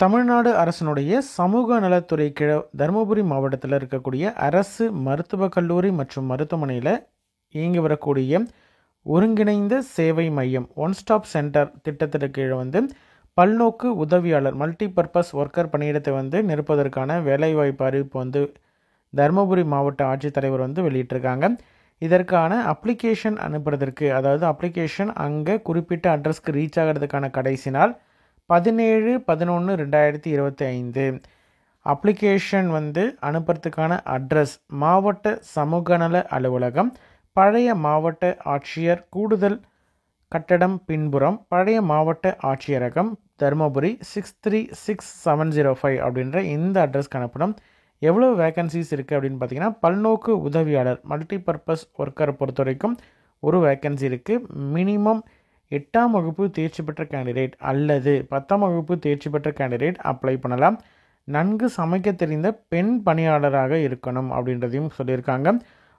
தமிழ்நாடு அரசினுடைய சமூக நலத்துறை கீழே தருமபுரி மாவட்டத்தில் இருக்கக்கூடிய அரசு மருத்துவக் கல்லூரி மற்றும் மருத்துவமனையில் இயங்கி வரக்கூடிய ஒருங்கிணைந்த சேவை மையம் ஒன் ஸ்டாப் சென்டர் திட்டத்திற்கு கீழே பல்நோக்கு உதவியாளர் மல்டிபர்பஸ் ஒர்க்கர் பணியிடத்தை நிரப்புவதற்கான வேலைவாய்ப்பு அறிவிப்பு தருமபுரி மாவட்ட ஆட்சித்தலைவர் வெளியிட்டிருக்காங்க. இதற்கான அப்ளிகேஷன் அனுப்புறதற்கு, அதாவது அப்ளிகேஷன் அங்கே குறிப்பிட்ட அட்ரஸ்க்கு ரீச் ஆகிறதுக்கான கடைசி நாள் 17/11/2025. அப்ளிகேஷன் அனுப்புறதுக்கான அட்ரஸ் மாவட்ட சமூக நல அலுவலகம், பழைய மாவட்ட ஆட்சியர், கூடுதல் கட்டடம் பின்புறம், பழைய மாவட்ட ஆட்சியரகம், தருமபுரி 636705 அப்படின்ற இந்த அட்ரஸ்க்கு அனுப்பணும். எவ்வளோ வேக்கன்சிஸ் இருக்குது அப்படின்னு பார்த்தீங்கன்னா, பல்நோக்கு உதவியாளர் மல்டிபர்பஸ் ஒர்க்கரை பொறுத்த வரைக்கும் ஒரு வேக்கன்சி இருக்குது. மினிமம் 8ஆம் வகுப்பு தேர்ச்சி பெற்ற கேண்டிடேட் அல்லது 10ஆம் வகுப்பு தேர்ச்சி பெற்ற கேண்டிடேட் அப்ளை பண்ணலாம். நன்கு சமைக்க தெரிந்த பெண் பணியாளராக இருக்கணும் அப்படின்றதையும் சொல்லியிருக்காங்க.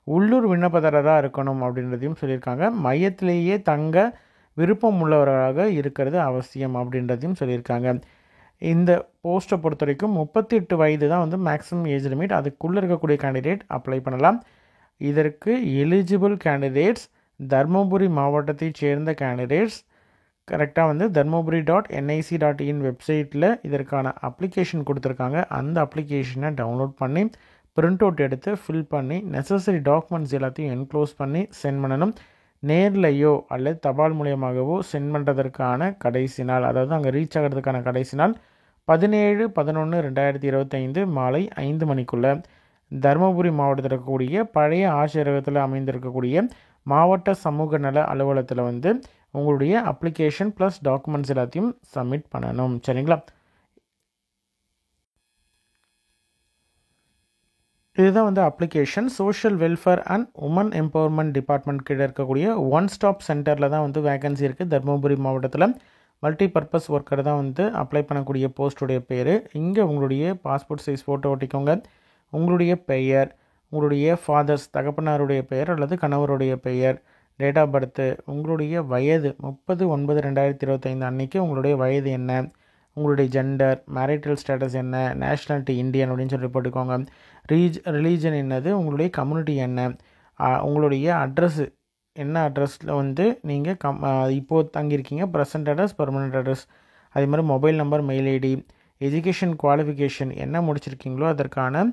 உள்ளூர் விண்ணப்பதாரராக இருக்கணும் அப்படின்றதையும் சொல்லியிருக்காங்க. மையத்திலேயே தங்க விருப்பம் உள்ளவராக இருக்கிறது அவசியம் அப்படின்றதையும் சொல்லியிருக்காங்க. இந்த போஸ்ட்டை பொறுத்த வரைக்கும் 38 வயது தான் மேக்ஸிமம் ஏஜ் லிமிட். அதுக்குள்ளே இருக்கக்கூடிய கேண்டிடேட் அப்ளை பண்ணலாம். இதற்கு எலிஜிபிள் கேண்டிடேட்ஸ் தர்மபுரி மாவட்டத்தைச் சேர்ந்த கேண்டிடேட்ஸ் கரெக்டாக தர்மபுரி.nic.in வெப்சைட்டில் இதற்கான அப்ளிகேஷன் கொடுத்துருக்காங்க. அந்த அப்ளிகேஷனை டவுன்லோட் பண்ணி பிரிண்ட் அவுட் எடுத்து ஃபில் பண்ணி நெசசரி டாக்குமெண்ட்ஸ் எல்லாத்தையும் என்க்ளோஸ் பண்ணி சென்ட் பண்ணணும். நேர்லையோ அல்லது தபால் மூலியமாகவோ சென்ட் பண்ணுறதற்கான கடைசி நாள், அதாவது அங்கே ரீச் ஆகிறதுக்கான கடைசி நாள் 17/11/2025 மாலை 5 மணிக்குள்ளே தருமபுரி மாவட்டத்தில் இருக்கக்கூடிய பழைய ஆட்சியரகத்தில் அமைந்திருக்கக்கூடிய மாவட்ட சமூக நல அலுவலகத்தில் உங்களுடைய அப்ளிகேஷன் ப்ளஸ் டாக்குமெண்ட்ஸ் எல்லாத்தையும் சப்மிட் பண்ணணும். சரிங்களா? இதுதான் application. Social welfare and women empowerment department கீழே இருக்கக்கூடிய ஒன் ஸ்டாப் சென்டரில் தான் வேகன்சி இருக்குது. தருமபுரி மாவட்டத்தில் மல்டிபர்பஸ் ஒர்க்கர் தான் அப்ளை பண்ணக்கூடிய போஸ்ட்டுடைய பேர். இங்கே உங்களுடைய பாஸ்போர்ட் சைஸ் ஃபோட்டோ ஒட்டிக்கோங்க. உங்களுடைய பெயர், உங்களுடைய ஃபாதர்ஸ் தகப்பனாருடைய பெயர் அல்லது கணவருடைய பெயர், டேட் ஆஃப் பர்த்து, உங்களுடைய வயது 30/9/2025 அன்றைக்கி உங்களுடைய வயது என்ன, உங்களுடைய ஜெண்டர், மேரிட்டல் ஸ்டேட்டஸ் என்ன, நேஷ்னாலிட்டி இந்தியன் அப்படின்னு சொல்லி போட்டுக்கோங்க. ரிலீஜன் என்னது, உங்களுடைய கம்யூனிட்டி என்ன, உங்களுடைய அட்ரஸ்ஸு என்ன அட்ரஸில் நீங்கள் இப்போது தங்கியிருக்கீங்க, ப்ரெசன்ட் அட்ரஸ், பெர்மனெண்ட் அட்ரஸ், அதே மாதிரி mobile number, mail ID, education qualification என்ன முடிச்சிருக்கீங்களோ அதற்கான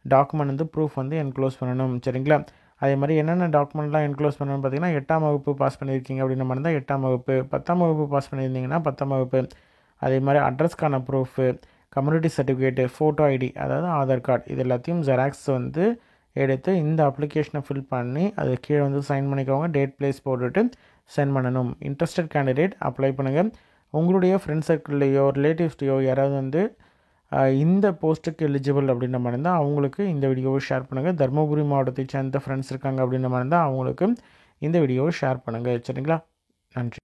டாக்குமெண்ட் ப்ரூஃப் என்க்ளோஸ் பண்ணணும். சரிங்களா? அதே மாதிரி என்னென்ன டாக்குமெண்ட்லாம் என்க்ளோஸ் பண்ணணும்னு பார்த்தீங்கன்னா, 8ஆம் வகுப்பு பாஸ் பண்ணியிருக்கீங்க அப்படின்ற மாதிரி இருந்தால் 8ஆம் வகுப்பு, 10ஆம் வகுப்பு பாஸ் பண்ணியிருந்தீங்கன்னா 10ஆம் வகுப்பு, அதே மாதிரி அட்ரஸ்க்கான proof, community certificate, photo ID, அதாவது ஆதார் கார்டு, இது எல்லாத்தையும் ஜெராக்ஸ் எடுத்து இந்த அப்ளிகேஷனை ஃபில் பண்ணி அது கீழே சைன் பண்ணிக்கோங்க. டேட் பிளேஸ் போட்டுட்டு சென்ட் பண்ணணும். இன்ட்ரெஸ்டட் கேண்டிடேட் அப்ளை பண்ணுங்கள். உங்களுடைய ஃப்ரெண்ட் சர்க்கிள்லையோ ரிலேட்டிவ்ஸ்லையோ யாராவது இந்த போஸ்ட்டுக்கு எலிஜிபிள் அப்படின்ற மாதிரி இருந்தால் அவங்களுக்கு இந்த வீடியோவை ஷேர் பண்ணுங்கள். தருமபுரி மாவட்டத்தை சேர்ந்த ஃப்ரெண்ட்ஸ் இருக்காங்க அப்படின்ற மாதிரி இருந்தால் அவங்களுக்கு இந்த வீடியோவை ஷேர் பண்ணுங்கள். சரிங்களா? நன்றி.